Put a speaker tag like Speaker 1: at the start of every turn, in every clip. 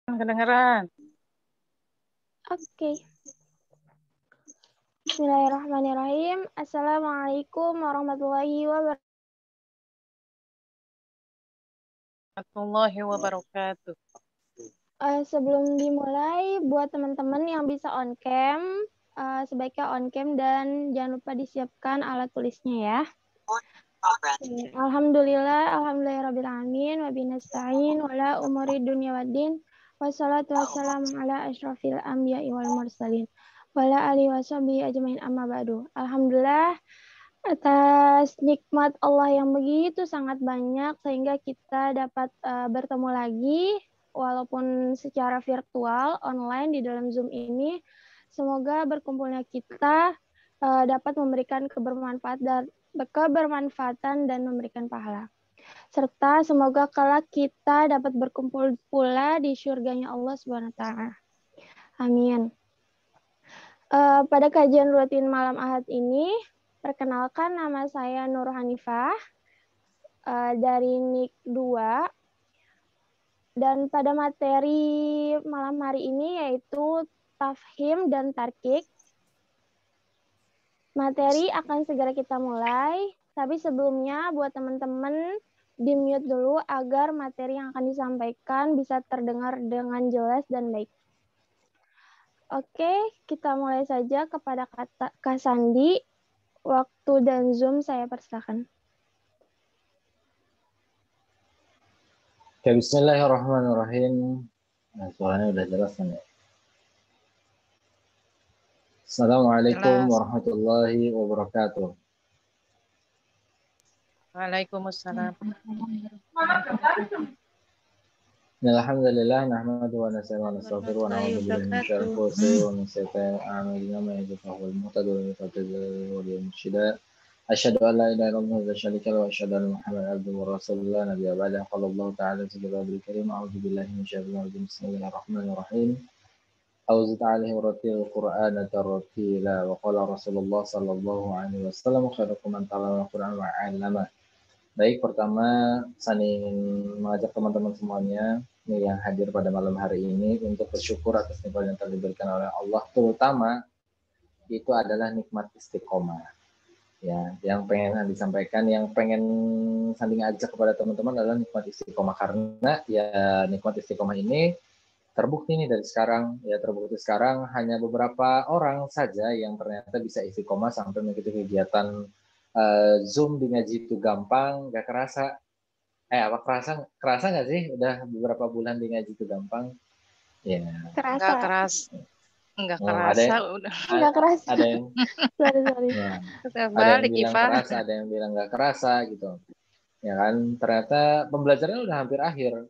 Speaker 1: Kedengeran.
Speaker 2: Oke. Bismillahirrahmanirrahim. Assalamualaikum warahmatullahi
Speaker 1: Wabarakatuh.
Speaker 2: Sebelum dimulai, buat teman-teman yang bisa on cam, sebaiknya on cam dan jangan lupa disiapkan alat tulisnya ya. Alhamdulillahirrabbilalamin wabinasta'in wala umuri dunya waddin wassalatu wassalamu ala asyrafil anbiya'i wal mursalin wala alihi washabihi ajmain amma ba'du. Alhamdulillah atas nikmat Allah yang begitu sangat banyak sehingga kita dapat bertemu lagi walaupun secara virtual online di dalam Zoom ini. Semoga berkumpulnya kita dapat memberikan kebermanfaatan dan memberikan pahala. Serta semoga kelak kita dapat berkumpul pula di surganya Allah Subhanahu wa taala. Amin. Pada kajian rutin malam Ahad ini, perkenalkan nama saya Nur Hanifah dari NIK 2. Dan pada materi malam hari ini yaitu tafhim dan tarkik. Materi akan segera kita mulai, tapi sebelumnya buat teman-teman di-mute dulu agar materi yang akan disampaikan bisa terdengar dengan jelas dan baik. Oke, kita mulai saja kepada Kak Sandi. Waktu dan Zoom saya persilakan.
Speaker 3: Oke, bismillahirrahmanirrahim. Nah, suaranya udah jelas kan ya? Assalamualaikum warahmatullahi wabarakatuh.
Speaker 1: Waalaikumsalam.
Speaker 3: Alhamdulillah nahmaduhu wa nasta'inuhu wa nastaghfiruh wa na'udzu billahi min syarri anfusina wa min sayyiati a'malina may yahdihillahu fala mudilla lahu. Asyhadu an la ilaha illallah wa syarika lahu wa asyhadu anna Muhammadan abduhu wa rasuluhu la nabiyya ba'dahu. Qala Allah ta'ala fi kitabihil karim a'udzu billahi min syarril rajim. Bismillahirrahmanirrahim. أوزد عليه ورتل القرآن ترتيلا وقال رسول الله صلى الله عليه وسلم خيركم من تعلم القرآن وعلمه. Baik, pertama saya ingin mengajak teman-teman semuanya yang hadir pada malam hari ini untuk bersyukur atas nikmat yang telah diberikan oleh Allah, terutama itu adalah nikmat istiqomah. Ya, yang pengen disampaikan, yang pengen Sandi ajak kepada teman-teman adalah nikmat istiqomah, karena ya nikmat istiqomah ini terbukti nih dari sekarang, ya terbukti sekarang hanya beberapa orang saja yang ternyata bisa istiqomah sampai mengikuti kegiatan Zoom di ngaji itu gampang, gak kerasa. Apa kerasa nggak sih? Udah beberapa bulan di ngaji itu gampang. Ya.
Speaker 1: Nggak kerasa. Nggak kerasa udah.
Speaker 2: Nggak kerasa.
Speaker 3: Ada yang
Speaker 2: sorry.
Speaker 3: Ya, ada yang bilang kerasa, ada yang bilang nggak kerasa gitu. Ya kan, ternyata pembelajarannya udah hampir akhir.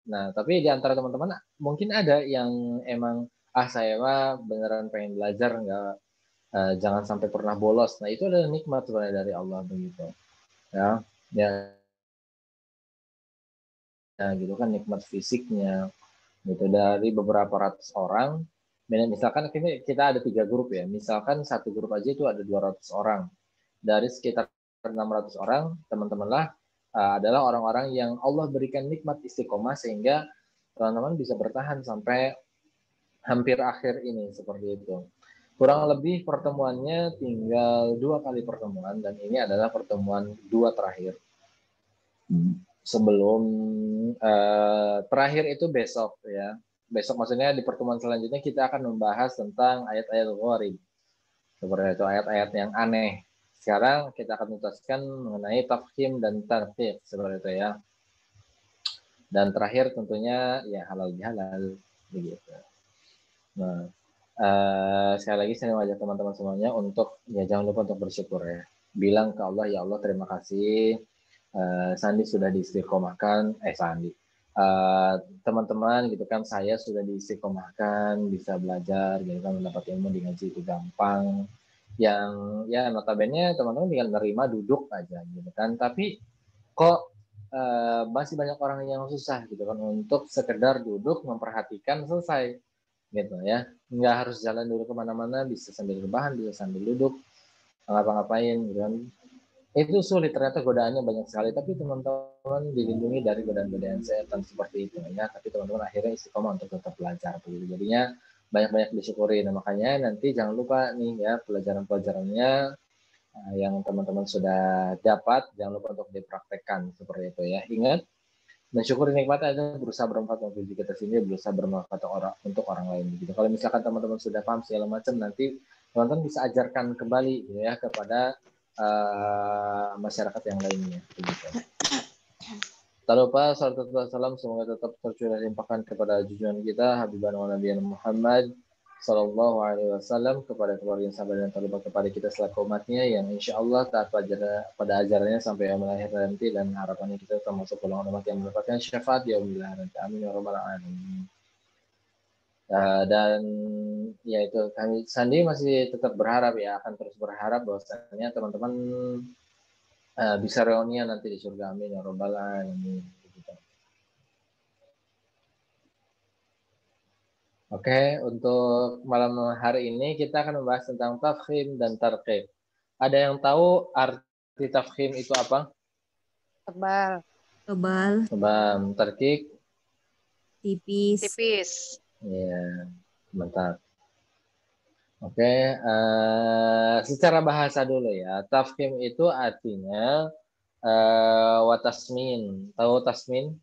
Speaker 3: Nah, tapi di antara teman-teman mungkin ada yang emang saya mah beneran pengen belajar, nggak jangan sampai pernah bolos. Nah, itu adalah nikmat sebenarnya dari Allah begitu. Ya, gitu kan nikmat fisiknya. Gitu dari beberapa ratus orang. Misalkan kita ada 3 grup ya. Misalkan satu grup aja itu ada 200 orang. Dari sekitar 600 orang, teman-teman lah adalah orang-orang yang Allah berikan nikmat istiqomah sehingga teman-teman bisa bertahan sampai hampir akhir ini seperti itu. Kurang lebih pertemuannya tinggal 2 kali pertemuan dan ini adalah pertemuan 2 terakhir. Sebelum terakhir itu besok ya. Besok maksudnya di pertemuan selanjutnya kita akan membahas tentang ayat-ayat gharib. Seperti itu, ayat-ayat yang aneh. Sekarang kita akan menuntaskan mengenai tafhim dan tartib seperti itu ya. Dan terakhir tentunya ya halal bihalal begitu. Nah, sekali lagi saya mengajak teman-teman semuanya untuk ya jangan lupa untuk bersyukur ya. Bilang ke Allah, ya Allah terima kasih Sandi sudah diistiqomahkan, teman-teman gitu kan, saya sudah diistiqomahkan, bisa belajar gitu kan, mendapat ilmu di ngaji itu gampang. Yang ya notabene teman-teman tinggal nerima duduk aja gitu kan, tapi kok masih banyak orang yang susah gitu kan untuk sekedar duduk memperhatikan selesai gitu ya, nggak harus jalan dulu kemana-mana, bisa sambil rebahan, bisa sambil duduk ngapa-ngapain gitu kan. Itu sulit, ternyata godaannya banyak sekali, tapi teman-teman dilindungi dari godaan-godaan setan seperti itu ya. Tapi teman-teman akhirnya istiqomah untuk tetap belajar begitu. Jadinya banyak-banyak disyukuri. Nah, makanya nanti jangan lupa nih ya, pelajaran-pelajarannya yang teman-teman sudah dapat, jangan lupa untuk dipraktekkan seperti itu ya. Ingat, mensyukuri nikmat adalah berusaha bermanfaat untuk diri kita sendiri, berusaha bermanfaat untuk orang lain gitu. Kalau misalkan teman-teman sudah paham segala macam, nanti teman-teman bisa ajarkan kembali ya kepada masyarakat yang lainnya begitu. Tak lupa salawat dan salam semoga tetap tercurah limpahkan kepada junjungan kita Habibana wa Nabi Muhammad Sallallahu Alaihi Wasallam, kepada keluarga sahabat dan tak lupa kepada kita selaku umatnya yang insya Allah taat pada ajarannya sampai yang akhir nanti, dan harapannya kita termasuk golongan umat yang mendapatkan syafaat yaumil akhir. Amin ya rabbal alamin. Dan ya itu, kami Sandi masih tetap berharap ya, akan terus berharap bahwasanya teman-teman bisa reunian nanti di surga. Amin ya rabbal alamin. Oke, untuk malam hari ini kita akan membahas tentang tafkhim dan tarqiq. Ada yang tahu arti tafkhim itu apa?
Speaker 1: Tebal.
Speaker 4: Tebal.
Speaker 3: Tebal. Tarqiq?
Speaker 4: Tipis.
Speaker 1: Tipis.
Speaker 3: Ya, mantap. Oke, secara bahasa dulu ya. Tafkhim itu artinya watasmin. Tahu tasmin?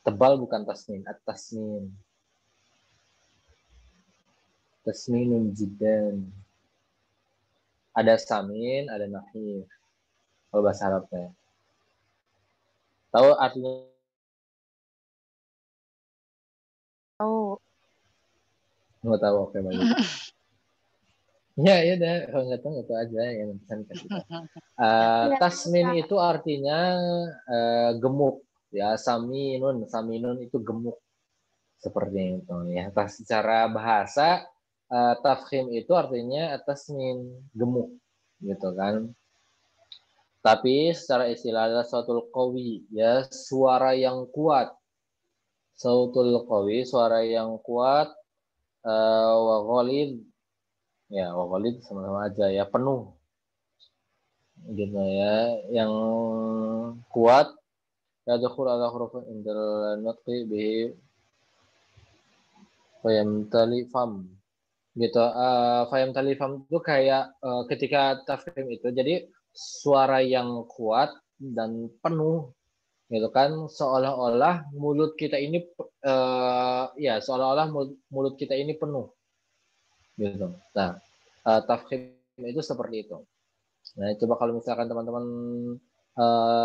Speaker 3: Tebal bukan tasmin, at-tasmin. Tasminun jiddan. Ada samin, ada nahif. Kalau bahasa Arabnya. Tahu artinya?
Speaker 1: Tahu.
Speaker 3: Nggak tahu, oke bagus. Ya udah, kalau nggak tahu aja yang pesan ke kita. Tasmin itu artinya gemuk ya, saminun itu gemuk seperti itu ya. Secara bahasa tafkhim itu artinya tasmin, gemuk gitu kan. Tapi secara istilah adalah sautul qawi ya, suara yang kuat. Sautul qawi, suara yang kuat, wa ghalid ya, wa ghalid sama-sama aja ya, penuh gitu ya, yang kuat. Yadkhul ala hurufin indal nutqi bihi fayamtali fam gitu. Fayamtali fam itu kayak ketika tafkhim itu jadi suara yang kuat dan penuh gitu kan, seolah-olah mulut kita ini ya seolah-olah mulut kita ini penuh gitu. Nah, tafkhim itu seperti itu. Nah, coba kalau misalkan teman-teman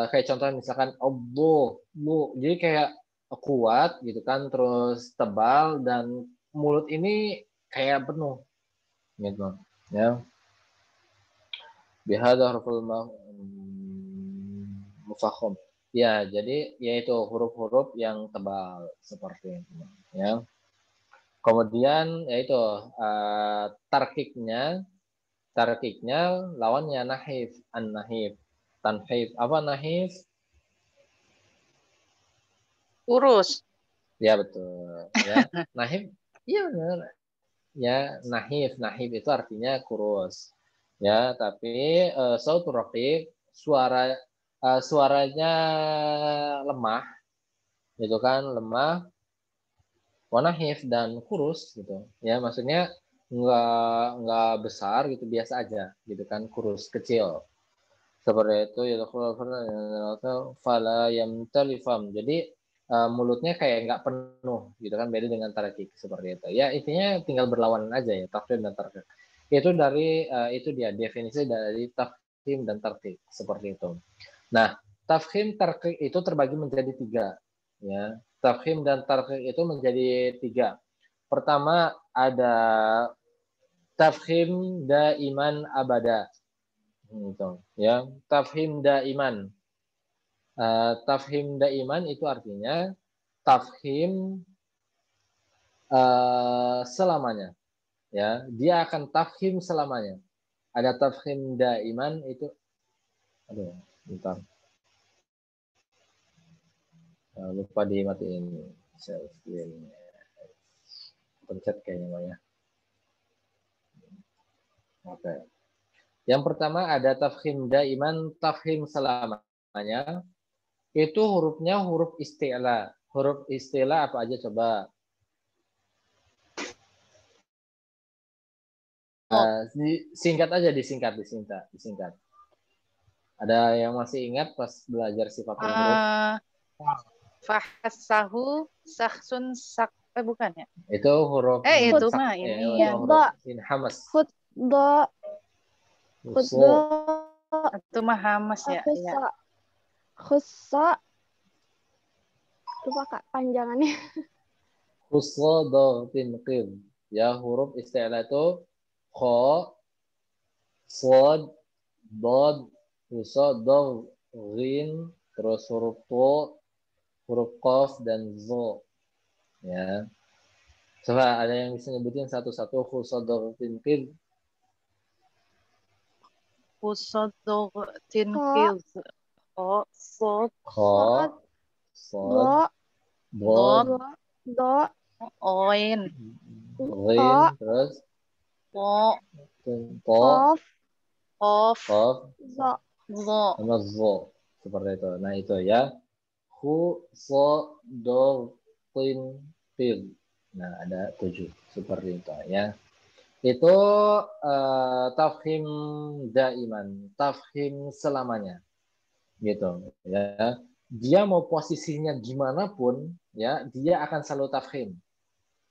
Speaker 3: kayak contoh misalkan bu, jadi kayak kuat gitu kan, terus tebal dan mulut ini kayak penuh gitu ya. Bihadza huruful mufakham. Ya, jadi yaitu huruf-huruf yang tebal seperti itu ya. Kemudian yaitu tarkiknya lawannya nahif, an-nahif. Tanhif. Apa nahif?
Speaker 1: Urus.
Speaker 3: Ya betul. Ya, nahif. Iya benar. Ya, nahif itu artinya kurus. Ya, tapi sautur raqiq, suaranya lemah, gitu kan, lemah, wanahif dan kurus gitu. Ya, maksudnya nggak besar gitu, biasa aja gitu kan, kurus, kecil. Seperti itu ya, fala yamtalifam. Jadi mulutnya kayak nggak penuh gitu kan, beda dengan tarakik seperti itu. Ya, intinya tinggal berlawanan aja ya, tafkhim dan tarkik. Itu dari itu dia definisi dari tafkhim dan tarkik seperti itu. Nah, tafkhim tarkik itu terbagi menjadi 3 ya. Tafkhim dan tarkik itu menjadi 3. Pertama ada tafkhim daiman abada. Gitu, ya. Tafhim daiman. Tafhim daiman itu artinya tafhim selamanya. Ya, dia akan tafhim selamanya. Ada tafhim daiman itu, aduh, bentar. Lupa dimatiin share screen. Pencet kayaknya ya. Oke. Yang pertama ada tafkhim daiman, tafkhim selamanya. Itu hurufnya huruf isti'la. Huruf isti'la apa aja coba? Singkat aja, disingkat. Ada yang masih ingat pas belajar sifatul huruf?
Speaker 1: Fahasahu saksun sak bukan ya?
Speaker 3: Itu huruf
Speaker 1: itu mah ini ya.
Speaker 3: huruf hamas.
Speaker 2: Khutba.
Speaker 1: Itu mah hamas ya.
Speaker 2: Khussa. Lupa Kak panjangannya.
Speaker 3: Khussa dhatin qid. Ya, huruf isti'la itu kha, shad, dad, khussa, dal, ghin, terus huruf to, huruf qaf dan zo. Ya. Coba ada yang bisa nyebutin satu-satu khussa dhatin qid.
Speaker 1: Khussa dhatin qid. Sod,
Speaker 3: Kha, shad, dad,
Speaker 1: oin,
Speaker 3: ghin, terus
Speaker 2: qaf,
Speaker 1: zo,
Speaker 3: sama zo. Seperti itu. Nah, itu ya. Khussa dhatin qid. Nah, ada 7 seperti itu ya. Itu tafkhim daiman, tafkhim selamanya. Gitu ya. Dia mau posisinya gimana pun ya, dia akan selalu tafkhim.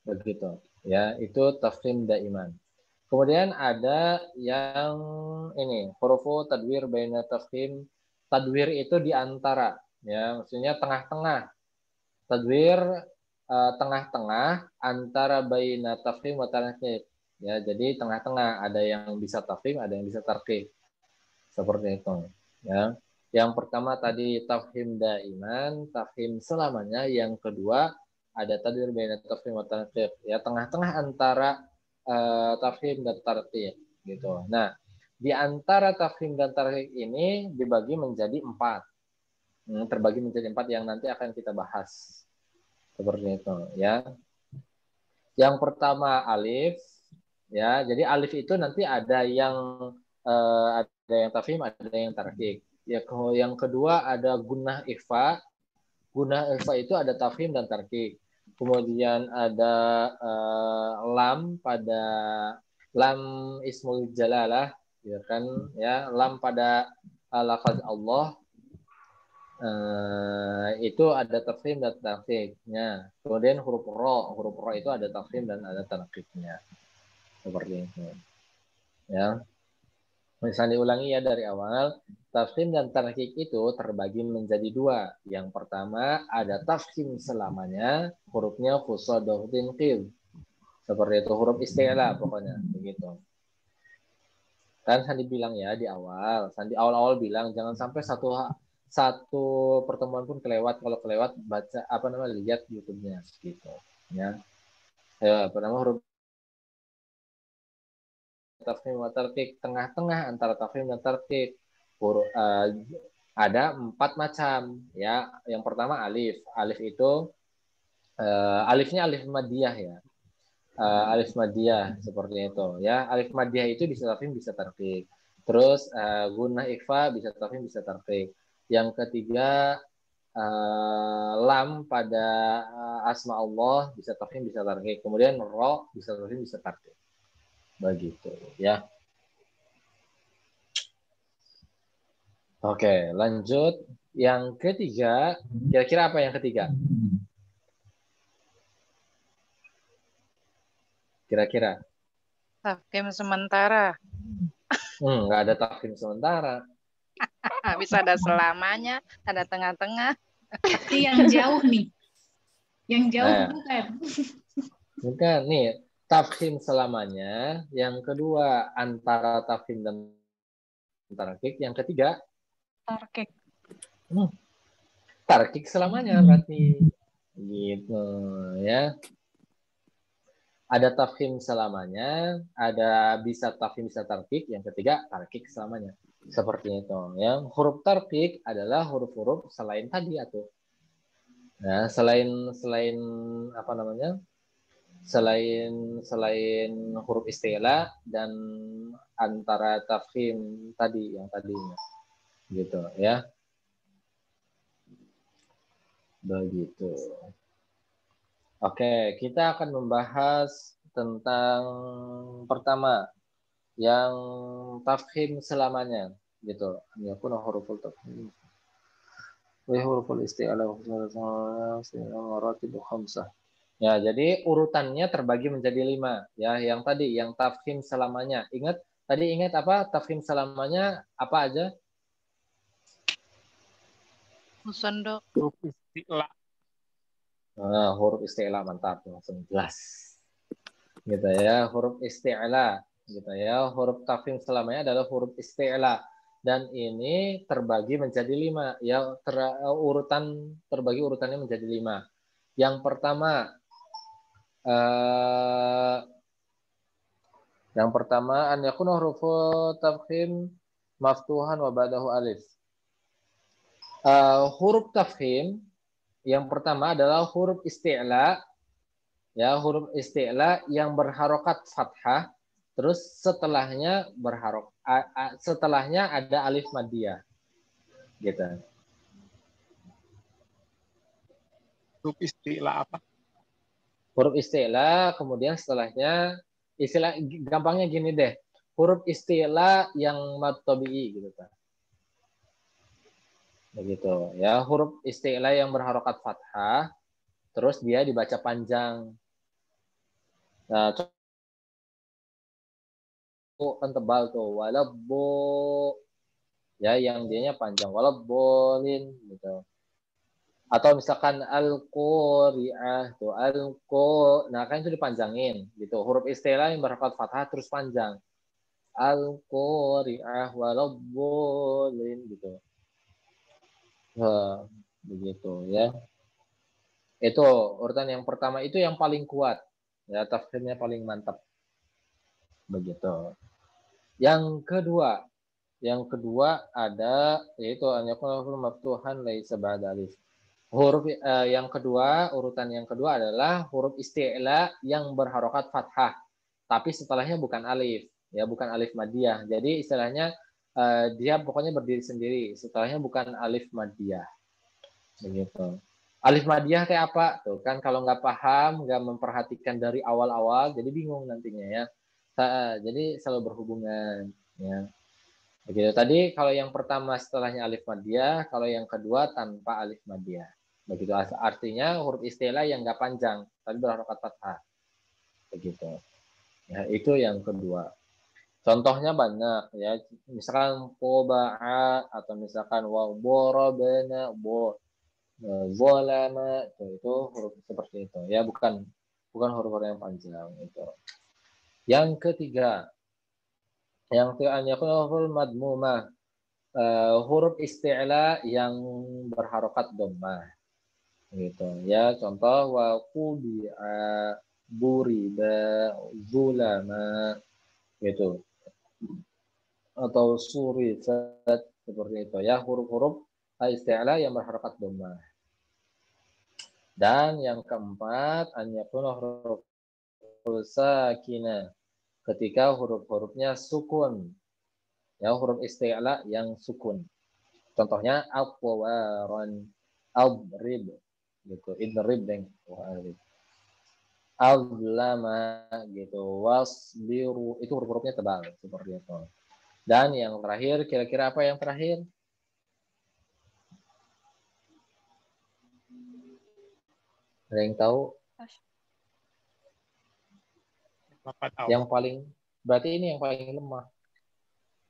Speaker 3: Begitu ya. Itu tafkhim daiman. Kemudian ada yang ini, hurufu tadwir baina tafkhim. Tadwir itu di antara ya, maksudnya tengah-tengah. Tadwir tengah-tengah antara baina tafkhim wa tarkib. Ya, jadi tengah-tengah, ada yang bisa tafkhim, ada yang bisa tarkib. Seperti itu, ya. Yang pertama tadi tafkhim daiman, tafkhim selamanya. Yang kedua ada tadwir baina tafkhim wa tarkib. Ya, tengah-tengah antara tafkhim dan tarkib gitu. Nah, di antara tafkhim dan tarkib ini dibagi menjadi 4. Terbagi menjadi 4 yang nanti akan kita bahas. Seperti itu ya. Yang pertama alif ya. Jadi alif itu nanti ada yang tafkhim, ada yang tarkik. Ya, yang kedua ada gunnah ikhfa. Gunnah ikhfa itu ada tafkhim dan tarkik. Kemudian ada lam pada lam ismul jalalah ya kan ya, lam pada lafaz Allah. Itu ada tafkhim dan tarkiknya. Kemudian huruf ro itu ada tafkhim dan ada tarkiknya. Seperti itu. Ya. Misalnya diulangi ya dari awal, tafkhim dan tarkik itu terbagi menjadi 2. Yang pertama ada tafkhim selamanya, hurufnya khussa dhatin qid. Seperti itu, huruf isti'la pokoknya begitu. Kan Sandi bilang ya di awal, Sandi awal-awal bilang jangan sampai satu pertemuan pun kelewat. Kalau kelewat baca lihat YouTube-nya gitu ya. Pertama huruf tafkhim wa tarkik, tengah-tengah antara tafkhim dan tarkik. Ada 4 macam ya. Yang pertama alif. Alif itu alifnya alif madiyah ya. Alif madiyah seperti itu ya. Alif madiyah itu bisa tafkhim bisa tarkik. Terus gunnah ikhfa bisa tafkhim bisa tarkik. Yang ketiga lam pada asma Allah bisa tafkhim bisa tarkik. Kemudian ro bisa tafkhim bisa tarkik. Begitu ya. Oke, lanjut. Yang ketiga, kira-kira apa yang ketiga? Kira-kira?
Speaker 1: Tafkhim sementara.
Speaker 3: Nggak ada tafkhim sementara.
Speaker 1: Bisa ada selamanya, ada tengah-tengah.
Speaker 5: Itu yang jauh nih. Yang jauh bukan.
Speaker 3: Bukan, nih. Tafkhim selamanya. Yang kedua, antara tafkhim dan tarkik. Yang ketiga,
Speaker 5: tarkik.
Speaker 3: Tarkik selamanya berarti. Gitu ya. Ada tafkhim selamanya, ada bisa tafkhim bisa tarkik, yang ketiga tarkik selamanya. Seperti itu. Yang huruf tarkik adalah huruf-huruf selain tadi atau ya, selain selain huruf isti'la dan antara tafkhim tadi yang tadinya gitu ya. Begitu. Oke, kita akan membahas tentang pertama yang tafkhim selamanya gitu. Ya pun huruful tafkhim. Wa huruful isti'la wa khamsah. Ya, jadi urutannya terbagi menjadi 5. Ya, yang tadi, yang tafkhim selamanya. Ingat apa? Tafkhim selamanya apa aja?
Speaker 1: Musandok.
Speaker 6: Huruf isti'la.
Speaker 3: Nah, huruf isti'la, mantap, langsung jelas. Gitu ya, huruf isti'la. Gitu ya, huruf tafkhim selamanya adalah huruf isti'la. Dan ini terbagi menjadi 5. Ya, terbagi urutannya menjadi 5. Yang pertama, an yakuna hurufu tafkhim maftuhan wa ba'dahu alif. Huruf tafkhim yang pertama adalah huruf isti'la. Ya, huruf isti'la yang berharokat fathah, terus setelahnya setelahnya ada alif maddiyah. Gitu.
Speaker 6: Huruf isti'la apa?
Speaker 3: Huruf isti'la, kemudian setelahnya gampangnya gini deh. Huruf isti'la yang mad tabi'i gitu kan. Begitu ya, huruf isti'la yang berharokat fathah terus dia dibaca panjang. Nah, kan tebal tuh, walabbo ya, yang dianya panjang, walabbolin gitu. Atau misalkan al-qari'ah tuh, nah kan itu dipanjangin gitu. Huruf istilah yang berharokat fathah terus panjang, al-qari'ah walabbolin gitu. Nah, begitu ya. Itu urutan yang pertama, itu yang paling kuat ya, tafsirnya paling mantap. Begitu. Yang kedua ada yaitu an yakuna maftuhan laisa ba'da alif. Huruf yang kedua, urutan yang kedua adalah huruf isti'la yang berharokat fathah, tapi setelahnya bukan alif, ya bukan alif maddiyah. Jadi istilahnya dia pokoknya berdiri sendiri, setelahnya bukan alif maddiyah. Begitu. Alif maddiyah kayak apa? Tuh kan kalau nggak paham, nggak memperhatikan dari awal-awal, jadi bingung nantinya ya. Jadi selalu berhubungan. Ya. Begitu. Tadi kalau yang pertama setelahnya alif maddiyah, kalau yang kedua tanpa alif maddiyah. Begitu, artinya huruf istilah yang nggak panjang tapi berharokat fathah. Begitu. Ya, itu yang kedua. Contohnya banyak ya, misalkan qoba'a atau misalkan wa borobena zolama, itu huruf seperti itu ya, bukan huruf yang panjang itu. Yang ketiga, yang huruf madmumah, huruf isti'la yang berharokat dhammah. Gitu ya, contoh wa qubi'a buriba zulama gitu, atau surifat, seperti itu ya, huruf-huruf isti'la yang berharokat dhammah. Dan yang keempat, an yakuna huruf sakinah, ketika huruf-hurufnya sukun ya, huruf isti'la yang sukun. Contohnya aqwaran, adrib gitu, idrib deng, azlama gitu, wasbiru, itu huruf-hurufnya tebal seperti itu. Dan yang terakhir, kira-kira apa yang terakhir? Ada yang tahu? Yang paling, berarti ini yang paling lemah.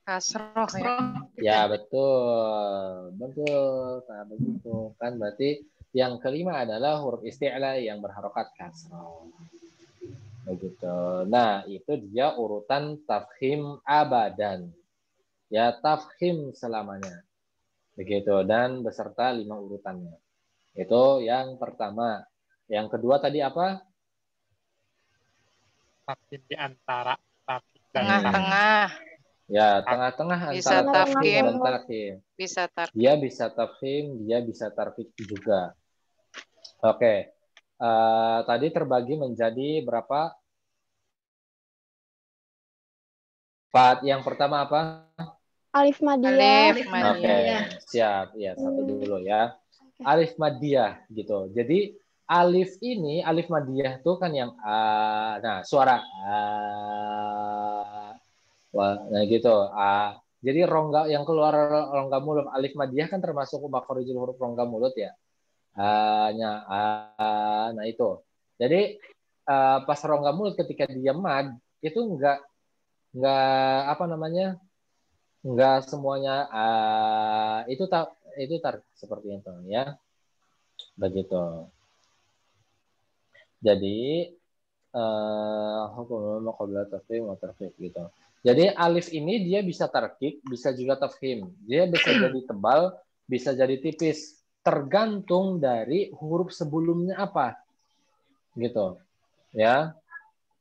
Speaker 1: Kasroh ya.
Speaker 3: Ya betul. Nah begitu kan, berarti yang kelima adalah huruf isti'la yang berharokat kasroh. Begitu. Nah itu dia urutan tafkhim abadan. Ya, tafkhim selamanya. Begitu, dan beserta 5 urutannya. Itu yang pertama. Yang kedua tadi apa?
Speaker 6: Tafkhim di antara tafkhim dan
Speaker 1: Tengah-tengah.
Speaker 3: Ya, tengah-tengah
Speaker 1: Bisa
Speaker 3: antara tafkhim
Speaker 1: tafkhim,
Speaker 3: dan tarkhim.
Speaker 1: bisa tarkhim.
Speaker 3: Dia bisa tafkhim, dia bisa tarkhim juga. Oke. tadi terbagi menjadi berapa? Yang pertama apa?
Speaker 2: Alif madiyah.
Speaker 1: Alif
Speaker 3: Oke,
Speaker 1: madiyah.
Speaker 3: siap. Ya, satu dulu ya. Alif madiyah gitu. Jadi alif ini, alif madiyah itu kan yang a. Nah, suara a. Nah gitu. A. Jadi rongga yang keluar rongga mulut alif madiyah kan termasuk makhorijul huruf rongga mulut ya. A-nya a. Nah itu. Jadi pas rongga mulut ketika dia mad itu enggak apa namanya? Enggak semuanya itu seperti itu ya. Begitu. Jadi hukum qabla tafkhim wa tarqiq gitu. Jadi alif ini dia bisa tarqiq, bisa juga tafkhim. Dia bisa jadi tebal, bisa jadi tipis, tergantung dari huruf sebelumnya apa. Gitu. Ya.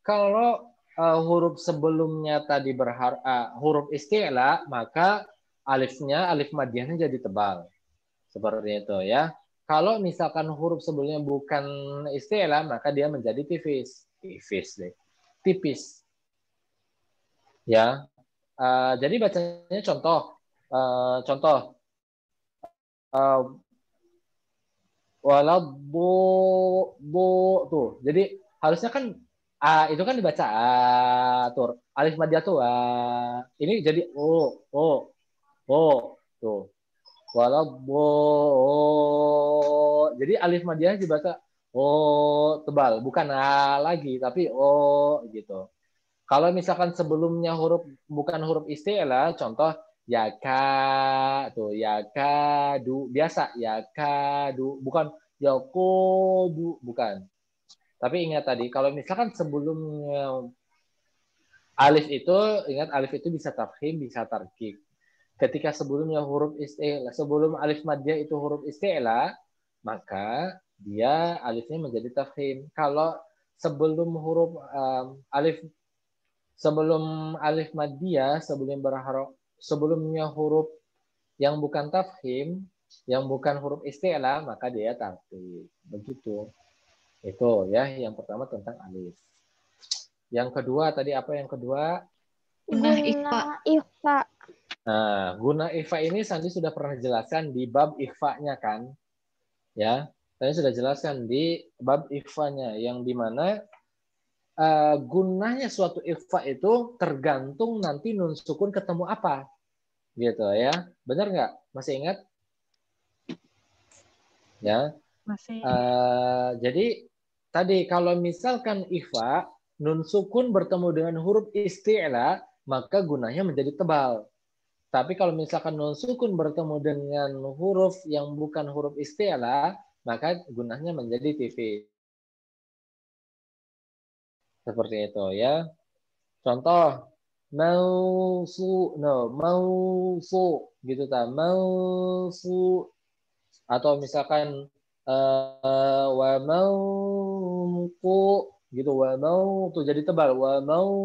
Speaker 3: Kalau huruf sebelumnya tadi huruf isti'la, maka alifnya, alif madiyahnya jadi tebal. Seperti itu ya. Kalau misalkan huruf sebelumnya bukan isti'la, maka dia menjadi tipis. Tipis. Ya. Jadi bacanya contoh. Walabbu tuh. Jadi harusnya kan itu kan dibaca tur. Alif madiyah tuh ini jadi tuh. Walabbu. Jadi alif madiyah dibaca tebal, bukan lagi tapi gitu. Kalau misalkan sebelumnya bukan huruf isti'la, contoh tuh yakadu biasa yakadu, bukan yakudu, bukan. Tapi ingat tadi kalau misalkan sebelumnya alif itu, ingat alif itu bisa tafkhim, bisa tarqiq. Ketika sebelumnya huruf isti'la, sebelum alif madiyah itu huruf isti'la, maka dia alifnya menjadi tafkhim. Kalau sebelum huruf sebelum alif madiyah, sebelumnya huruf yang bukan tafkhim, yang bukan huruf isti'la, maka dia tarqiq. Begitu. Itu ya, yang pertama tentang alif. Yang kedua tadi apa yang kedua?
Speaker 2: Guna ikhfa.
Speaker 3: Nah, guna ikhfa ini Sandi sudah pernah jelaskan di bab ikhfa-nya kan? Ya, saya sudah jelaskan di bab ikhfa-nya yang dimana gunanya suatu ikhfa itu tergantung nanti nun sukun ketemu apa, gitu ya. Benar nggak? Masih ingat? Ya.
Speaker 1: Masih.
Speaker 3: Jadi tadi kalau misalkan ikhfa nun sukun bertemu dengan huruf isti'la, maka gunanya menjadi tebal. Tapi kalau misalkan nun sukun bertemu dengan huruf yang bukan huruf isti'la, maka gunanya menjadi tipis. Seperti itu ya. Contoh mausu gitu ta. Mausu, atau misalkan wa mauku gitu, wa mau tuh jadi tebal, wa mau.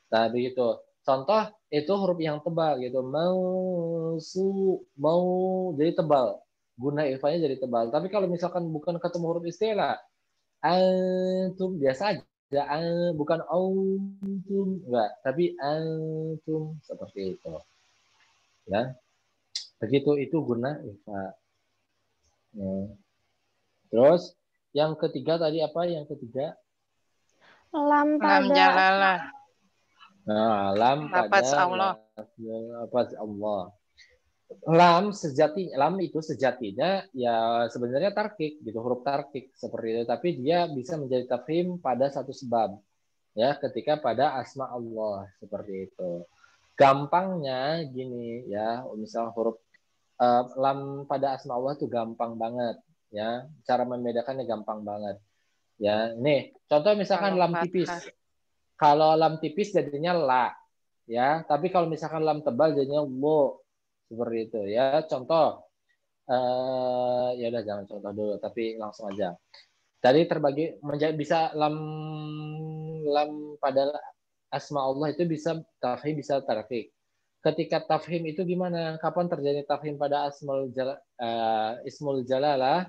Speaker 3: Nah, begitu. Contoh itu huruf yang tebal gitu. Mau jadi tebal. Guna ikhfanya jadi tebal. Tapi kalau misalkan bukan ketemu huruf istilah, antum biasa aja. Bukan antum, enggak, tapi antum, seperti itu. Ya. Begitu itu guna ikhfa. Ya. Terus yang ketiga tadi apa? Yang ketiga?
Speaker 2: Lam pada
Speaker 1: jalalah.
Speaker 3: Nah, lam
Speaker 1: Lafaz
Speaker 3: pada
Speaker 1: Allah.
Speaker 3: lafaz Allah. Lam itu sejatinya ya sebenarnya tarkik gitu, huruf tarkik seperti itu, tapi dia bisa menjadi tafhim pada satu sebab ya, ketika pada asma Allah seperti itu. Gampangnya gini ya, misal huruf lam pada asma Allah itu gampang banget ya, cara membedakannya gampang banget ya. Nih contoh misalkan lam tipis. Kalau lam tipis jadinya la ya, tapi kalau misalkan lam tebal jadinya wo, seperti itu ya. Contoh ya udah jangan contoh dulu, tapi langsung aja. Tadi terbagi menjadi bisa lam pada asma Allah itu bisa tafhim, bisa tarqiq. Ketika tafhim itu gimana? Kapan terjadi tafhim pada ismul jalalah?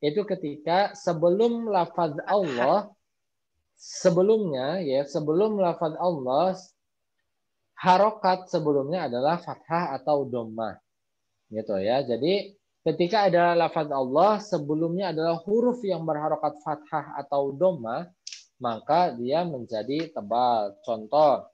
Speaker 3: itu ketika sebelum lafaz Allah, sebelumnya ya, sebelum lafaz Allah, harokat sebelumnya adalah fathah atau dhammah. Gitu ya. Jadi ketika ada lafaz Allah, sebelumnya adalah huruf yang berharokat fathah atau dhammah, maka dia menjadi tebal. Contoh,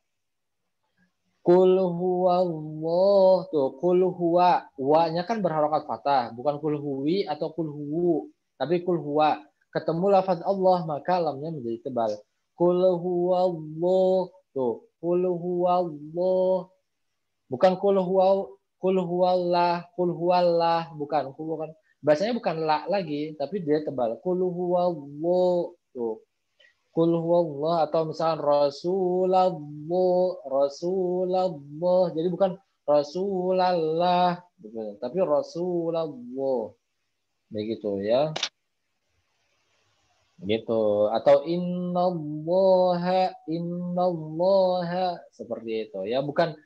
Speaker 3: Qul huwallah, tuh qul huwa, wa-nya kan berharokat fathah, bukan qul huwi atau qul huwu, tapi qul huwa. Ketemu lafaz Allah maka lamnya menjadi tebal. Qul huwallah, tuh qul huwallah, bukan qul huwallah, bukan. Bahasanya bukan la lagi, tapi dia tebal. Qul huwallah, tuh. Qul huwallah, atau misalkan Rasulullah. Jadi bukan Rasulallah, tapi Rasulullah. Begitu ya. Gitu. Atau innallaha seperti itu ya, bukan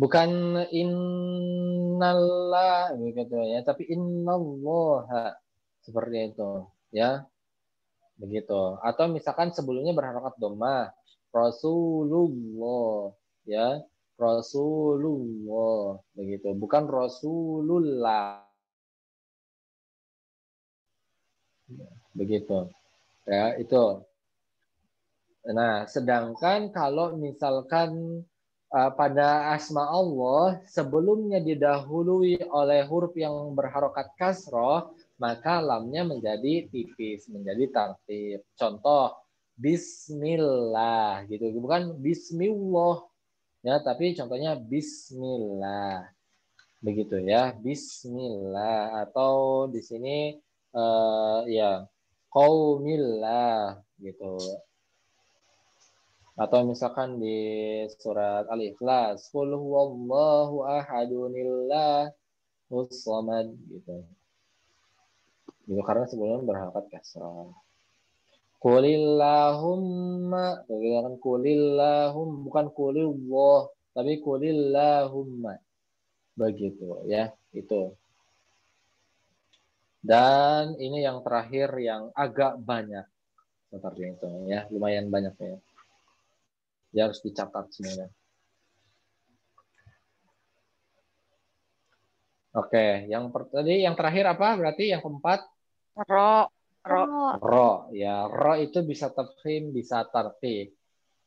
Speaker 3: bukan innallah begitu ya, tapi innallaha seperti itu ya, begitu. Atau misalkan sebelumnya berharokat dhammah, Rasulullah ya, Rasulullah begitu, bukan Rasulullah begitu ya, itu. Nah, sedangkan kalau misalkan pada asma Allah sebelumnya didahului oleh huruf yang berharokat kasroh, maka lamnya menjadi tipis, menjadi tartib. Contoh, Bismillah gitu, bukan Bismillah ya, tapi contohnya Bismillah begitu ya, Bismillah. Atau di sini ya Qaumillah gitu. Atau misalkan di surat Al-Ikhlas, Qul huwallahu ahadunillahus samad gitu. Gitu, karena sebelumnya berharokat kasrah. Qulillahumma, kan qulillahum, bukan qulillah, tapi qulillahumma. Begitu ya, itu. Dan ini yang terakhir yang agak banyak seperti itu ya, lumayan banyak ya. Ya harus dicatat semuanya. Oke, tadi yang terakhir apa? Berarti yang keempat?
Speaker 1: Ro.
Speaker 3: Ro. Ya, ro itu bisa tafkhim, bisa tarqiq.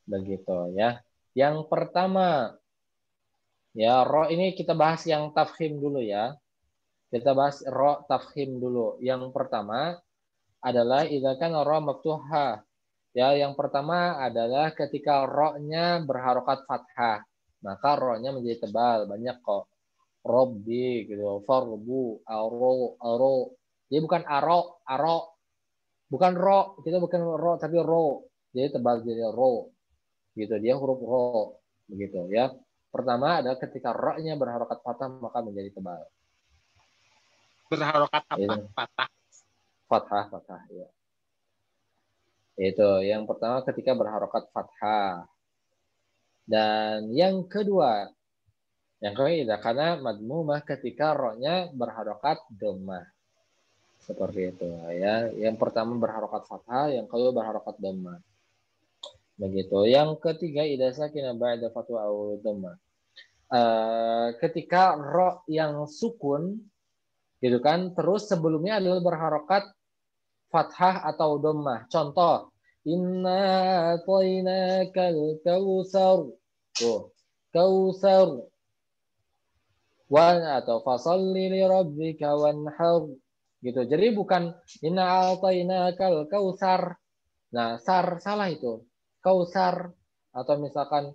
Speaker 3: Begitu ya. Yang pertama, ya ro ini kita bahas yang tafkhim dulu ya. Kita bahas ro tafkhim dulu. Yang pertama adalah idza kana ro maftuha. Ya, yang pertama adalah ketika ro-nya berharokat fathah, maka ro-nya menjadi tebal, banyak kok. Robbi gitu, farbu, aro. Jadi bukan aro, bukan ro, kita bukan ro tapi ro. Jadi tebal jadi ro. Gitu, dia huruf ro begitu ya. Pertama adalah ketika ro-nya berharokat fathah maka menjadi tebal.
Speaker 6: Berharokat apa?
Speaker 3: Gitu. Fathah ya. Itu yang pertama ketika berharokat fathah. Dan yang kedua karena madmumah ketika ro-nya berharokat dhammah. Seperti itu ya. Yang pertama berharokat fathah, yang kedua berharokat dhammah. Begitu. Yang ketiga idza sakina ba'da fatwa aw dhammah. Ketika ro yang sukun gitu kan, terus sebelumnya adalah berharokat fathah atau dhammah. Contoh, inna atainakal kautsar. Tuh, kautsar. Atau fasalli li rabbika wanhar. Gitu. Jadi bukan inna atainakal kautsar. Nah, salah itu. Kautsar, atau misalkan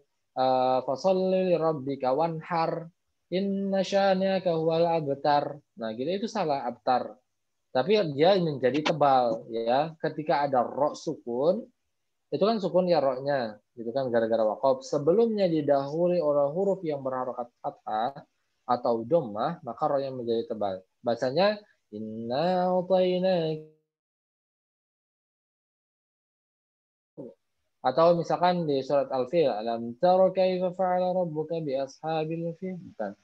Speaker 3: fasalli li rabbika wanhar. Inna syani'aka huwal abtar. Nah, gitu itu salah, abtar. Tapi dia menjadi tebal ya. Ketika ada ro sukun, itu kan sukun ya ro-nya, gitu kan gara-gara waqaf. Sebelumnya didahului oleh huruf yang berharokat fathah atau dhammah, maka ro-nya menjadi tebal. Bahasanya inna utaina. Atau misalkan di surat Al-Fil, alam tara kaifa fa'ala rabbuka bi ashabil fil. Bukan.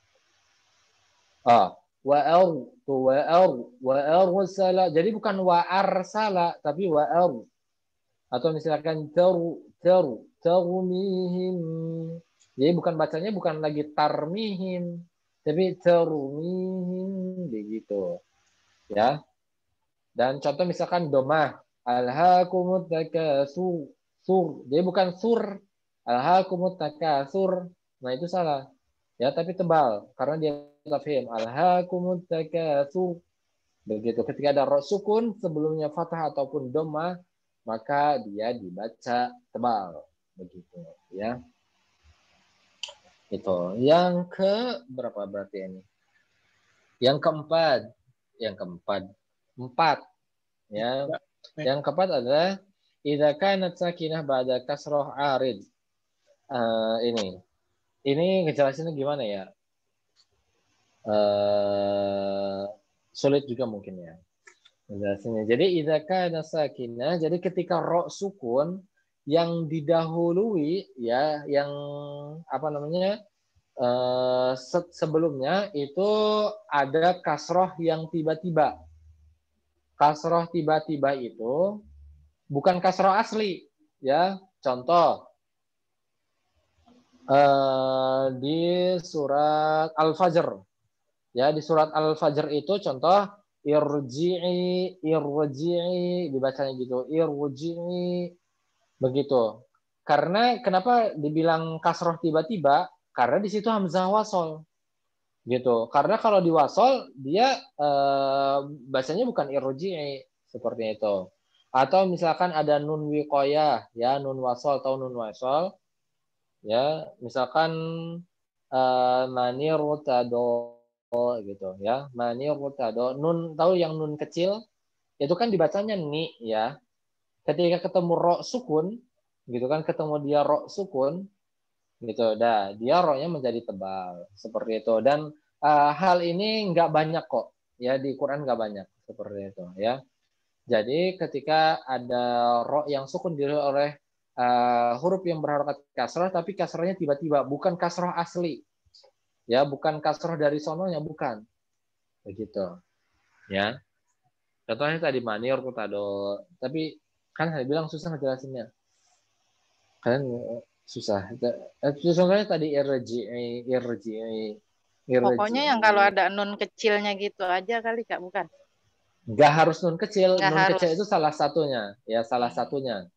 Speaker 3: Wa arsala. Jadi bukan wa arsala tapi wa ar. Atau misalkan tarmihim. Jadi bukan bacanya bukan lagi tarmihim tapi tarmihim begitu. Ya. Dan contoh misalkan domah alhaakumut takatsur. Jadi bukan sur. Alhaakumut takatsur. Nah, itu salah. Ya, tapi tebal karena dia tafhim. Alhaakumut takatsur. Begitu. Ketika ada ra sukun sebelumnya fathah ataupun domah, maka dia dibaca tebal. Begitu, ya. Itu. Yang ke berapa berarti ini? Yang keempat. Empat. Ya. Yang keempat adalah idza kanat sakinah ba'da kasrah arid. Ini ngejelasinnya gimana ya? Sulit juga mungkin ya ngejelasinnya. Jadi idza kanat sakinah, jadi ketika ra sukun yang didahului ya, yang apa namanya? Sebelumnya itu ada kasroh yang tiba-tiba. Kasroh tiba-tiba itu bukan kasroh asli, ya. Contoh di surat Al-Fajr, ya, di surat Al-Fajr itu contoh irji'i dibacanya gitu, irji'i begitu. Karena kenapa dibilang kasroh tiba-tiba? Karena di situ hamzah wasol. Gitu. Karena kalau di wasol dia bacanya bukan irji'i seperti itu. Atau misalkan ada nun wiqayah, ya, nun wasol atau nun wasol, ya, misalkan manirutado gitu, ya, manirutado, nun, tahu yang nun kecil itu kan dibacanya ni, ya. Ketika ketemu ro sukun, gitu kan, ketemu dia ro sukun, gitu, dah dia ro-nya menjadi tebal seperti itu. Dan hal ini nggak banyak kok, ya, di Quran nggak banyak seperti itu, ya. Jadi ketika ada ro yang sukun diri oleh huruf yang berharokat kasrah, tapi kasrahnya tiba-tiba, bukan kasrah asli, ya, bukan kasrah dari sononya, bukan, begitu, ya. Contohnya tadi manir kutado, tapi kan saya bilang susah ngejelasinnya, kan susah. Contohnya tadi irji'i.
Speaker 1: Pokoknya yang kalau ada nun kecilnya gitu aja kali, Kak, bukan?
Speaker 3: Nggak harus nun kecil.
Speaker 1: Nggak
Speaker 3: Nun
Speaker 1: harus.
Speaker 3: kecil itu salah satunya, ya, salah satunya.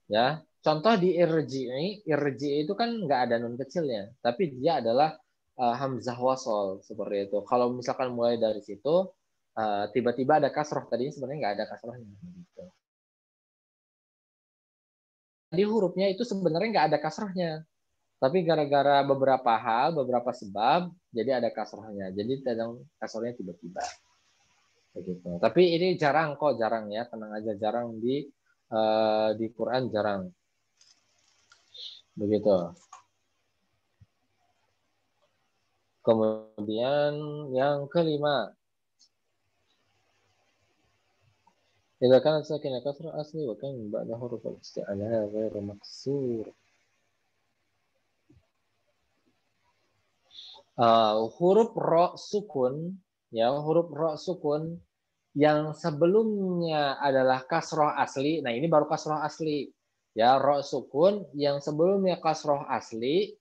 Speaker 3: Ya, contoh di irji'i itu kan nggak ada nun kecilnya, tapi dia adalah hamzah wasol seperti itu. Kalau misalkan mulai dari situ tiba-tiba ada kasroh, tadinya sebenarnya nggak ada kasrohnya. Gitu. Di hurufnya itu sebenarnya nggak ada kasrohnya, tapi gara-gara beberapa hal, beberapa sebab, jadi ada kasrohnya. Jadi kadang kasrohnya tiba-tiba. Begitu. Tapi ini jarang kok, jarang ya, tenang aja, jarang di Quran, jarang. Begitu. Kemudian yang kelima, idza kanat sakinah kasrah asli wa kan ba'da huruf al-isti'ala ghairu maksur. Huruf ro sukun, ya, huruf ro sukun yang sebelumnya adalah kasroh asli. Nah, ini baru kasroh asli. Ya, ro sukun yang sebelumnya kasroh asli,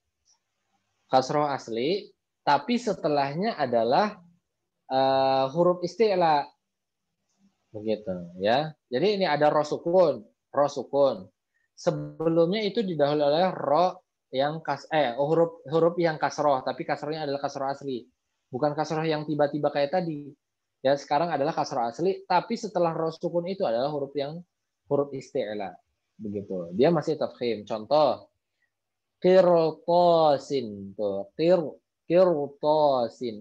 Speaker 3: tapi setelahnya adalah huruf isti'la. Begitu, ya. Jadi ini ada ro sukun. Sebelumnya itu didahului oleh ro yang huruf yang kasroh, tapi kasrohnya adalah kasroh asli. Bukan kasroh yang tiba-tiba kayak tadi. Ya, sekarang adalah kasroh asli, tapi setelah ro sukun itu adalah huruf isti'la. Begitu. Dia masih tafkhim. Contoh qirtasin, tuh. Qirtasin.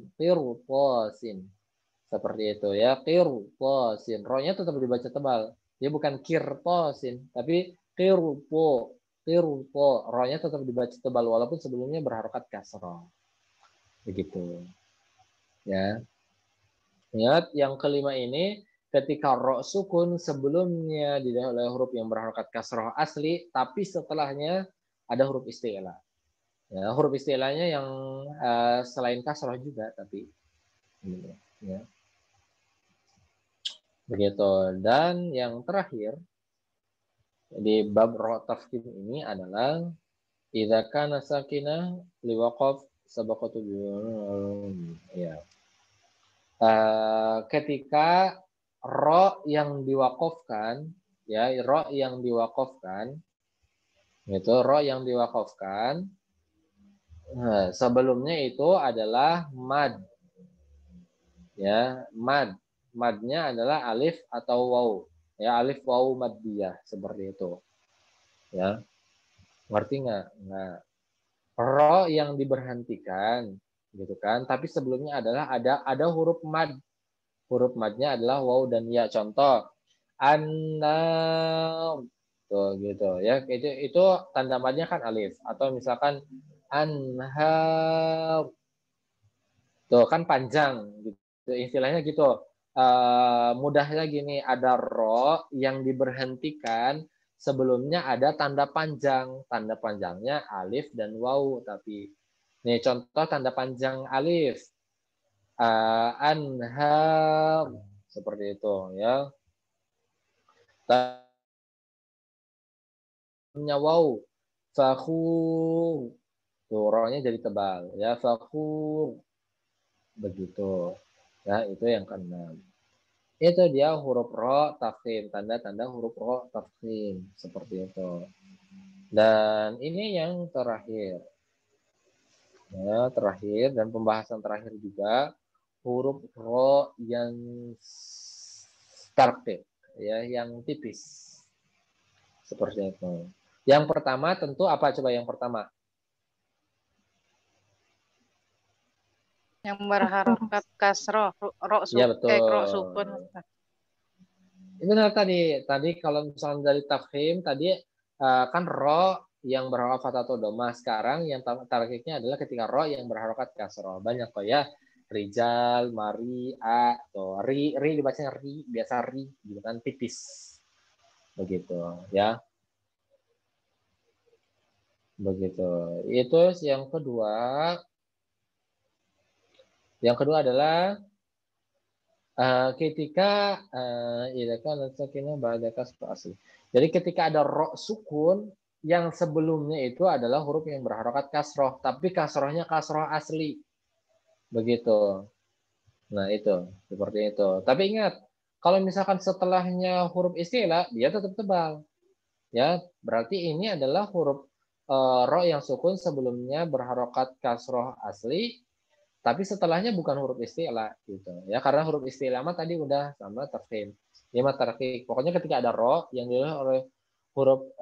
Speaker 3: Seperti itu, ya. Qirtasin. Ro-nya tetap dibaca tebal. Dia bukan qirtasin, tapi qirpo. Ro-nya tetap dibaca tebal walaupun sebelumnya berharokat kasroh. Begitu. Ya. Ingat yang kelima ini ketika ro sukun sebelumnya didahului oleh huruf yang berharokat kasroh asli, tapi setelahnya ada huruf isti'la. Ya, huruf istilahnya yang selain kasroh juga, tapi ya. Begitu. Dan yang terakhir di bab ro tafkhim ini adalah idza kana sakinah liwaqaf sabaqatu ya. Ketika ro yang diwakafkan, ya, ro yang diwakafkan, itu ro yang diwakafkan. Nah, sebelumnya itu adalah mad, ya, mad. Madnya adalah alif atau waw, ya, alif waw maddiyah seperti itu, ya. Ngerti nggak? Nggak. Ro yang diberhentikan, gitu kan? Tapi sebelumnya adalah ada huruf mad. Huruf madnya adalah waw dan ya. Contoh, annam, tuh gitu, ya. Itu tanda madnya kan alif. Atau misalkan anhar, tuh kan panjang, gitu. Istilahnya gitu. Mudahnya gini, ada ro yang diberhentikan, sebelumnya ada tanda panjang. Tanda panjangnya alif dan waw. Tapi nih contoh tanda panjang alif, anhar, seperti itu, ya. Tandanya waw, fakhur, tuh ro-nya jadi tebal, ya, fakhur, begitu, ya. Itu yang keenam. Itu dia huruf ro tafkhim, tanda-tanda huruf ro tafkhim, seperti itu. Dan ini yang terakhir, ya, terakhir dan pembahasan terakhir juga huruf ro yang tarqiq, ya, yang tipis, seperti itu. Yang pertama tentu apa, coba yang pertama?
Speaker 1: Yang berharokat kasroh, ro
Speaker 3: Ya, betul.
Speaker 1: sukun.
Speaker 3: Benar tadi kalau misalnya dari tafkhim tadi kan ro yang berharokat atau doma. Sekarang yang tarkiknya adalah ketika ro yang berharokat kasroh. Banyak kok, ya. Rijal, mari, a, tuh. Ri dibacanya ri, biasa ri, gitu kan, tipis. Begitu, ya. Begitu. Itu yang kedua. Yang kedua adalah ketika jadi ketika ada ro sukun yang sebelumnya itu adalah huruf yang berharokat kasroh, tapi kasrohnya kasroh asli, begitu. Nah, itu seperti itu. Tapi ingat, kalau misalkan setelahnya huruf istilah, dia tetap tebal, ya. Berarti ini adalah huruf ro yang sukun sebelumnya berharokat kasroh asli, tapi setelahnya bukan huruf istilah, gitu, ya. Karena huruf istilah mah tadi udah sama tafkhim, ya, tarqiq. Pokoknya ketika ada ro yang didahului oleh huruf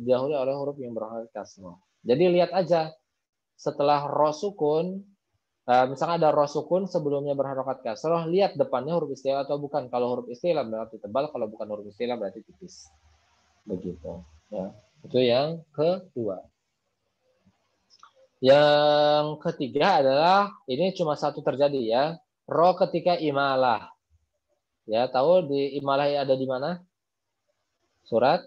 Speaker 3: didahului oleh huruf yang berharokat kasroh. Jadi lihat aja setelah ro sukun, misalnya ada ro sukun sebelumnya berharokat kasroh, lihat depannya huruf istilah atau bukan. Kalau huruf istilah berarti tebal, kalau bukan huruf istilah berarti tipis, begitu, ya. Itu yang kedua. Yang ketiga adalah, ini cuma satu terjadi, ya, ro ketika imalah. Ya, tahu di imalah ada di mana? Surat?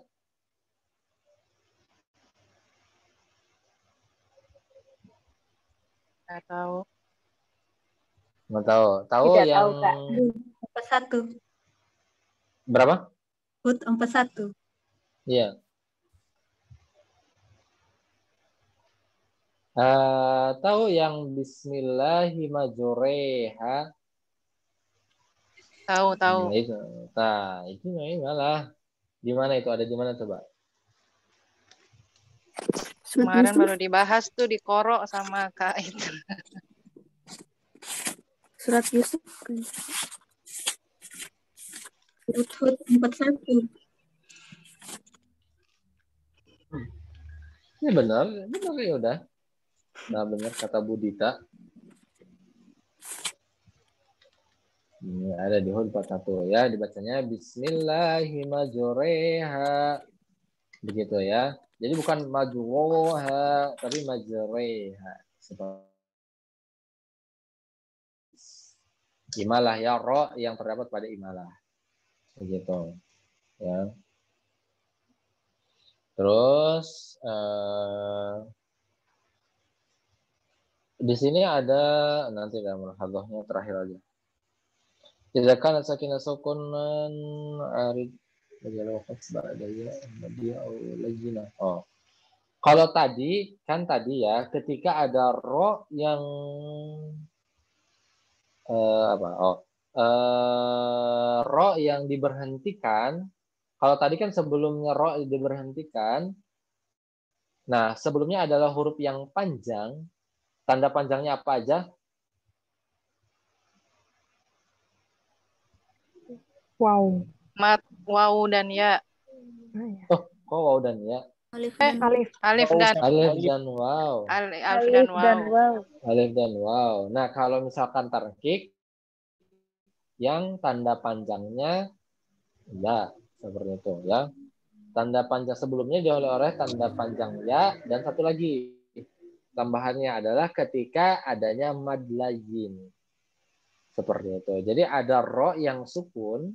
Speaker 1: Nggak tahu.
Speaker 3: Nggak tahu. Tahu
Speaker 7: Tidak
Speaker 3: yang
Speaker 7: tahu, Kak.
Speaker 4: 41.
Speaker 3: berapa?
Speaker 4: Hud 41.
Speaker 3: Iya. Tahu yang Bismillahirrahmanirrahim?
Speaker 1: Tahu.
Speaker 3: Itu malah di mana itu? Ada di mana coba?
Speaker 1: Kemarin baru dibahas tuh di Koro sama Kak itu.
Speaker 7: Surat Yusuf.
Speaker 4: Hud 41.
Speaker 3: Ya, benar ya udah. Nah, benar kata Budita. Ini ada di Hud 41, ya, dibacanya Bismillahirrahmanirrahim. Begitu, ya. Jadi bukan majruha, tapi majreha. Imalah ya, ro yang terdapat pada imalah. Begitu. Ya. Terus di sini ada nanti dalam mulhadhahnya terakhir aja. Jika kan sakinah sukunan arid oh. Kalau tadi kan tadi ya ketika ada ro yang ro yang diberhentikan. Kalau tadi kan sebelumnya ro diberhentikan. Nah, sebelumnya adalah huruf yang panjang. Tanda panjangnya apa aja?
Speaker 2: Wow.
Speaker 1: Mat, waw dan ya.
Speaker 3: Oh, kok waw dan ya?
Speaker 4: Alif
Speaker 1: dan
Speaker 3: Alif dan waw. Alif dan waw. Nah, kalau misalkan tarkik yang tanda panjangnya ya seperti itu ya. Tanda panjang sebelumnya diholi oleh tanda panjang ya, dan satu lagi tambahannya adalah ketika adanya mad lazim. Seperti itu. Jadi ada ro yang sukun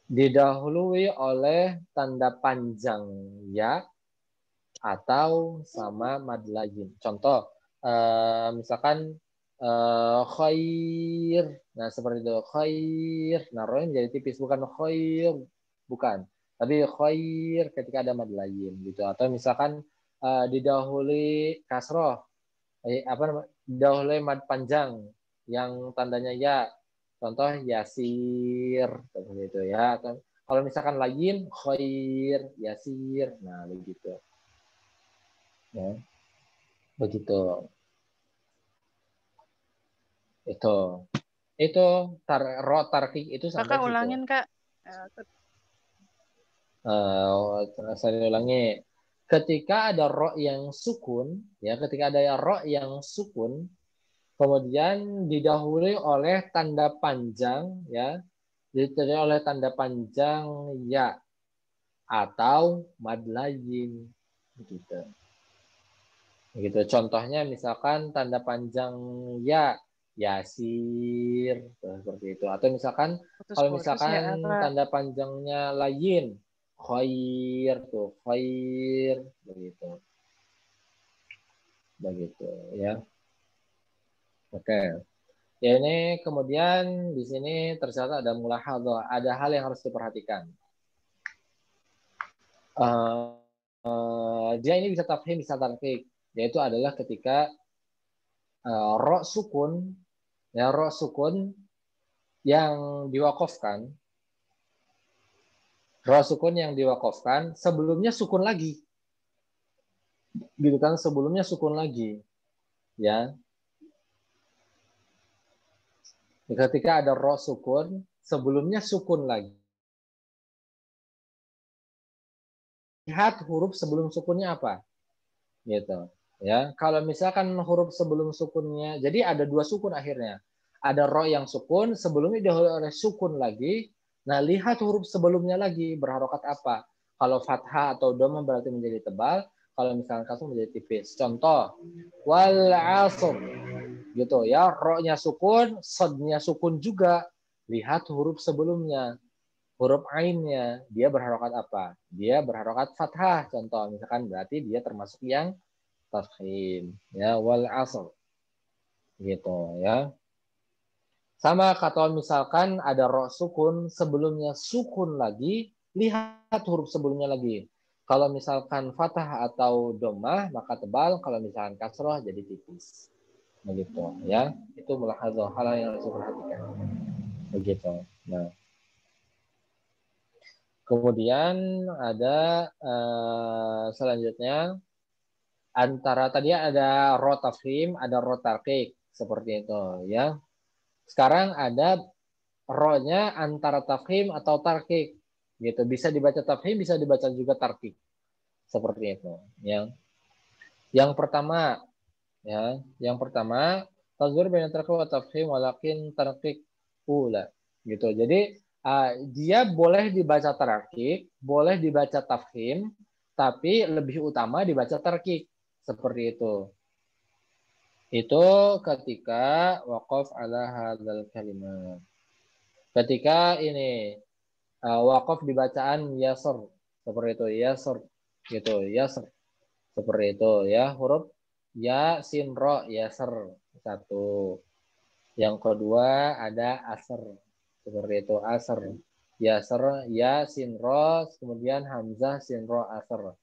Speaker 3: didahului oleh tanda panjang ya atau sama mad lazim. Contoh misalkan khair. Nah, seperti itu. Khair. Nah, ro-nya jadi tipis, bukan khair. Bukan. Tapi khair ketika ada mad lazim gitu. Atau misalkan didahului kasroh. Didahului mad panjang yang tandanya ya. Contoh yasir seperti itu ya. Atau kalau misalkan lazim khair, yasir. Nah, begitu. Ya. Begitu. Itu ro tarkik itu sampai
Speaker 1: Kakak ulangin, Kak.
Speaker 3: Saya ulangi. Ketika ada ro yang sukun, ya, ketika ada ro yang sukun, kemudian didahului oleh tanda panjang, ya, didahului oleh tanda panjang ya atau mad lazim, begitu. Begitu. Contohnya misalkan tanda panjang ya, yasir, seperti itu. Atau misalkan kalau misalkan tanda panjangnya lain, khair tuh, khair, begitu. Begitu ya. Oke. Ya, ini kemudian di sini tercatat ada mulahadhah, ada hal yang harus diperhatikan. Dia ini bisa tafhim, bisa tarkik, yaitu adalah ketika ro sukun, ya, ro sukun yang diwakafkan, ro sukun yang diwakafkan sebelumnya sukun lagi, gitu kan, sebelumnya sukun lagi, ya. Ketika ada ro sukun sebelumnya sukun lagi, lihat huruf sebelum sukunnya apa, gitu, ya. Kalau misalkan huruf sebelum sukunnya, jadi ada dua sukun akhirnya, ada ro yang sukun sebelumnya dihului oleh sukun lagi. Nah, lihat huruf sebelumnya lagi berharokat apa. Kalau fathah atau dhamma berarti menjadi tebal. Kalau misalkan kasur menjadi tipis. Contoh, wal asr, gitu ya. Ro-nya sukun, sod-nya sukun juga. Lihat huruf sebelumnya. Huruf ainnya, dia berharokat apa? Dia berharokat fathah. Contoh, misalkan berarti dia termasuk yang tafkhim. Ya, wal asr. Gitu ya. Sama kata misalkan ada ro sukun, sebelumnya sukun lagi, lihat huruf sebelumnya lagi. Kalau misalkan fathah atau dhammah maka tebal, kalau misalkan kasroh jadi tipis. Begitu ya. Itu mulahadzah, hal yang harus diperhatikan. Begitu. Nah. Kemudian ada selanjutnya antara tadi ada ro tafkhim, ada ro tarqiq seperti itu ya. Sekarang ada ro-nya antara tafkhim atau tarqiq, gitu. Bisa dibaca tafkhim, bisa dibaca juga tarqiq. Seperti itu, ya. Yang pertama, ya, yang pertama tazwir baina tarqiq wa tafkhim walakin tarqiq ula, gitu. Jadi dia boleh dibaca tarqiq, boleh dibaca tafkhim, tapi lebih utama dibaca tarqiq. Seperti itu. Itu ketika waqaf ala hadzal kalimat. Ketika ini waqaf di bacaan yasr, seperti itu, yasr gitu, yasr seperti itu ya, huruf ya sin ro yasr satu. Yang kedua ada asr, seperti itu, asr yasr ya sin ro, kemudian hamzah sin ro asr,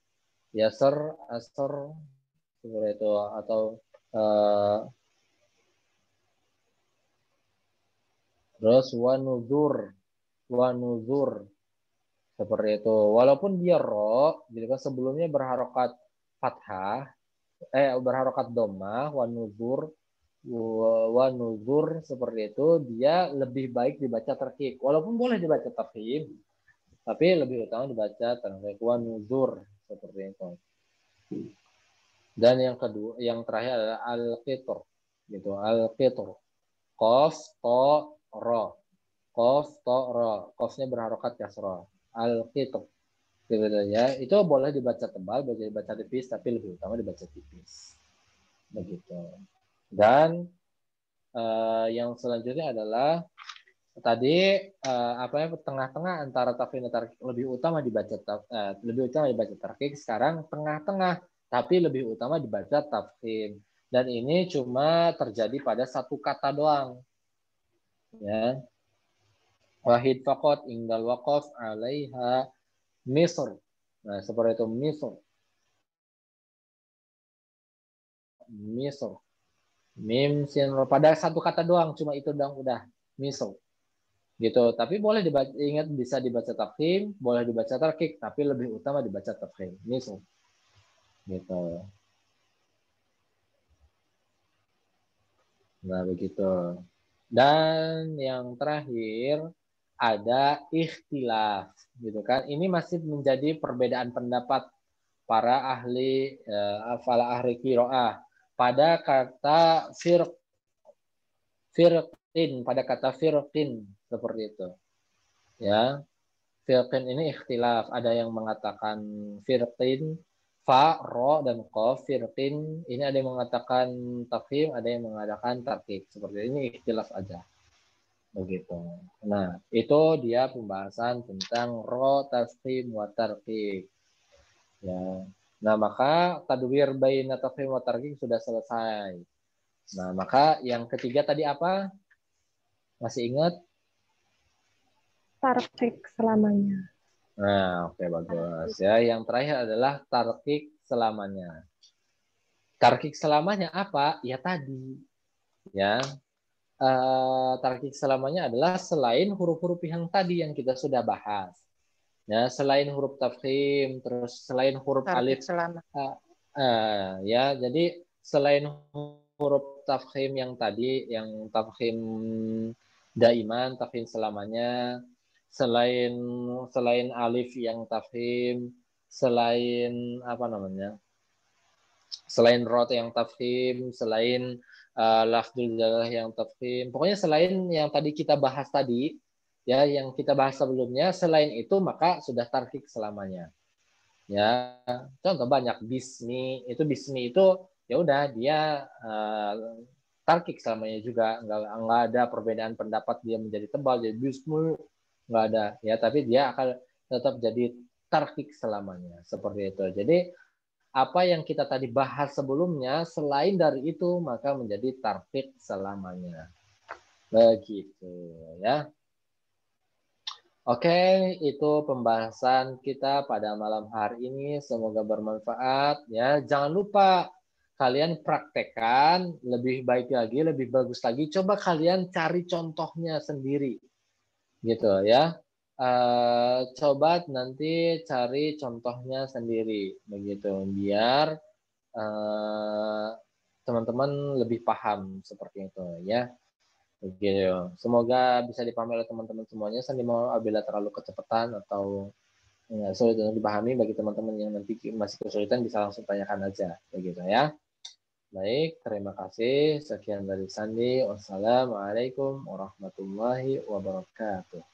Speaker 3: yasr asr seperti itu. Atau terus wanuzur seperti itu. Walaupun dia ro, jadi kan sebelumnya berharokat fathah, berharokat dhammah, wanuzur seperti itu, dia lebih baik dibaca terkik. Walaupun boleh dibaca tafhim, tapi lebih utama dibaca terkik, wanuzur seperti itu. Dan yang kedua, yang terakhir adalah al-qitr, gitu, al-qitr. Qaf to ro, qaf to ro, qafnya berharokat kasrah, al-qitr gitu ya. Itu boleh dibaca tebal, boleh dibaca tipis, tapi lebih utama dibaca tipis begitu. Dan yang selanjutnya adalah tadi tengah-tengah antara tafkhim dan tarkik, lebih utama dibaca tarkik. Sekarang tengah-tengah tapi lebih utama dibaca tafkhim. Dan ini cuma terjadi pada satu kata doang. Ya. Wahid faqat ingdal waqaf 'alaiha Misr. Nah, seperti itu, Misr. Mim sin pada satu kata doang, cuma itu doang udah, Misr. Gitu. Tapi boleh dibaca, ingat bisa dibaca tafkhim, boleh dibaca tarkik, tapi lebih utama dibaca tafkhim. Misl. Gitu. Nah, begitu. Dan yang terakhir ada ikhtilaf, gitu kan. Ini masih menjadi perbedaan pendapat para ahli qiraah pada kata firqin, pada kata firqin seperti itu. Ya. Firqin ini ikhtilaf. Ada yang mengatakan firqin, fa, ro, dan qaf. Firqin ini ada yang mengatakan tafhim, ada yang mengatakan tarkik. Seperti ini ikhtilaf aja. Begitu. Nah, itu dia pembahasan tentang ro, tafhim, wa tarkik. Ya. Nah, maka tadwir baina tafhim wa tarkik sudah selesai. Nah, maka yang ketiga tadi apa? Masih ingat?
Speaker 2: Tarkik selamanya.
Speaker 3: Nah, oke, bagus. Ya, yang terakhir adalah tarkik selamanya. Tarkik selamanya apa? Ya tadi. Ya. Tarkik selamanya adalah selain huruf-huruf yang tadi yang kita sudah bahas. Ya, selain huruf tafkhim, terus selain huruf
Speaker 1: Tarkik
Speaker 3: alif.
Speaker 1: selama.
Speaker 3: Ya, jadi selain huruf tafkhim yang tadi, yang tafkhim daiman, tafkhim selamanya, selain alif yang tafkhim, selain apa namanya, selain rot yang tafkhim, selain lafzul jalalah yang tafkhim, pokoknya selain yang tadi kita bahas tadi, ya, yang kita bahas sebelumnya, selain itu maka sudah tarkik selamanya. Ya, contoh banyak, bismi itu ya udah dia tarkik selamanya juga, nggak ada perbedaan pendapat dia menjadi tebal jadi bismi, nggak ada ya, tapi dia akan tetap jadi tarkik selamanya seperti itu. Jadi apa yang kita tadi bahas sebelumnya selain dari itu maka menjadi tarkik selamanya begitu ya. Oke, itu pembahasan kita pada malam hari ini. Semoga bermanfaat ya. Jangan lupa kalian praktekkan lebih baik lagi, lebih bagus lagi. Coba kalian cari contohnya sendiri, gitu ya. Coba nanti cari contohnya sendiri, begitu, biar teman-teman lebih paham seperti itu ya. Begitu. Semoga bisa dipahami oleh teman-teman semuanya. Saya mohon apabila terlalu kecepatan atau sulit untuk dipahami bagi teman-teman yang nanti masih kesulitan bisa langsung tanyakan aja. Begitu ya. Baik, terima kasih. Sekian dari Sandi. Wassalamualaikum warahmatullahi wabarakatuh.